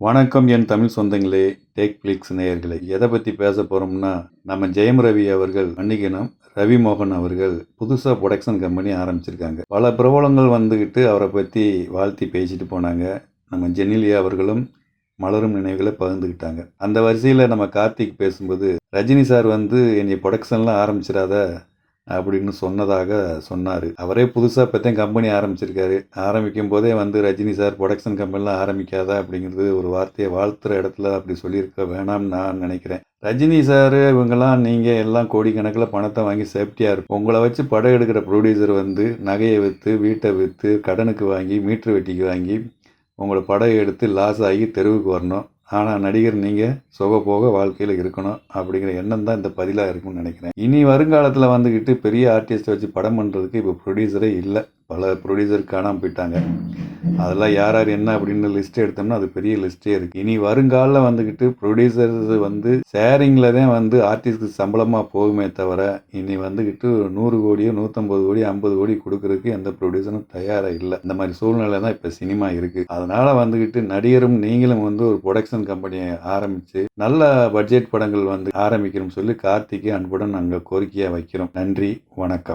வணக்கம் என் தமிழ் சொந்தங்களே, take flex நேயர்களே. எதை பற்றி பேச போகிறோம்னா, நம்ம ஜெயம் ரவி அவர்கள் மன்னிக்கணும், ரவி மோகன் அவர்கள் புதுசாக ப்ரொடக்ஷன் கம்பெனி ஆரம்பிச்சிருக்காங்க. பல பிரபலங்கள் வந்துக்கிட்டு அவரை பற்றி வாழ்த்தி பேசிட்டு போனாங்க. நம்ம ஜெனிலியா அவர்களும் மலரும் நினைவுகளை பகிர்ந்துக்கிட்டாங்க. அந்த வரிசையில் நம்ம கார்த்திக் பேசும்போது, ரஜினி சார் வந்து என்னை ப்ரொடக்ஷன்லாம் ஆரம்பிச்சிடாத அப்படின்னு சொன்னதாக சொன்னார். அவரே புதுசாக இப்போத்தான் கம்பெனி ஆரம்பிச்சிருக்காரு. ஆரம்பிக்கும் போதே வந்து ரஜினி சார் ப்ரொடக்ஷன் கம்பெனிலாம் ஆரம்பிக்காதா அப்படிங்கிறது ஒரு வார்த்தையை வாழ்த்துற இடத்துல அப்படி சொல்லியிருக்க வேணாம்னு நான் நினைக்கிறேன். ரஜினி சார் இவங்கெல்லாம் நீங்கள் எல்லாம் கோடிக்கணக்கில் பணத்தை வாங்கி சேஃப்டியாக இருக்கும். உங்களை வச்சு படம் எடுக்கிற ப்ரொடியூசர் வந்து நகையை விற்று, வீட்டை விற்று, கடனுக்கு வாங்கி, மீட்ரு வெட்டிக்கு வாங்கி உங்களை படம் எடுத்து லாஸ் ஆகி தெருவுக்கு வரணும். ஆனால் நடிகர் நீங்கள் சுகபோக வாழ்க்கையில் இருக்கணும் அப்படிங்கிற எண்ணம் தான் இந்த பதிலாக இருக்கும்னு நினைக்கிறேன். இனி வருங்காலத்தில் வந்துக்கிட்டு பெரிய ஆர்டிஸ்ட்டை வச்சு படம் பண்ணுறதுக்கு இப்போ ப்ரொடியூசரே இல்லை. பல ப்ரொடியூசர் காணாமல் போயிட்டாங்க. அதெல்லாம் யார் யார் என்ன அப்படின்னு லிஸ்ட் எடுத்தோம்னா அது பெரிய லிஸ்ட்டே இருக்குது. இனி வருங்காலில் வந்துக்கிட்டு ப்ரொடியூசர்ஸ் வந்து ஷேரிங்கில் தான் வந்து ஆர்டிஸ்ட்டுக்கு சம்பளமாக போகுமே தவிர, இனி வந்துக்கிட்டு 100 கோடியோ 150 கோடி 50 கோடி கொடுக்கறதுக்கு எந்த ப்ரொடியூசரும் தயாராக இல்லை. இந்த மாதிரி சூழ்நிலை தான் இப்போ சினிமா இருக்குது. அதனால் வந்துக்கிட்டு நடிகரும் நீங்களும் வந்து ஒரு ப்ரொடக்ஷன் கம்பெனியை ஆரம்பித்து நல்ல பட்ஜெட் படங்கள் வந்து ஆரம்பிக்கணும்னு சொல்லி கார்த்திகை அன்புடன் நாங்கள் கோரிக்கையாக வைக்கிறோம். நன்றி, வணக்கம்.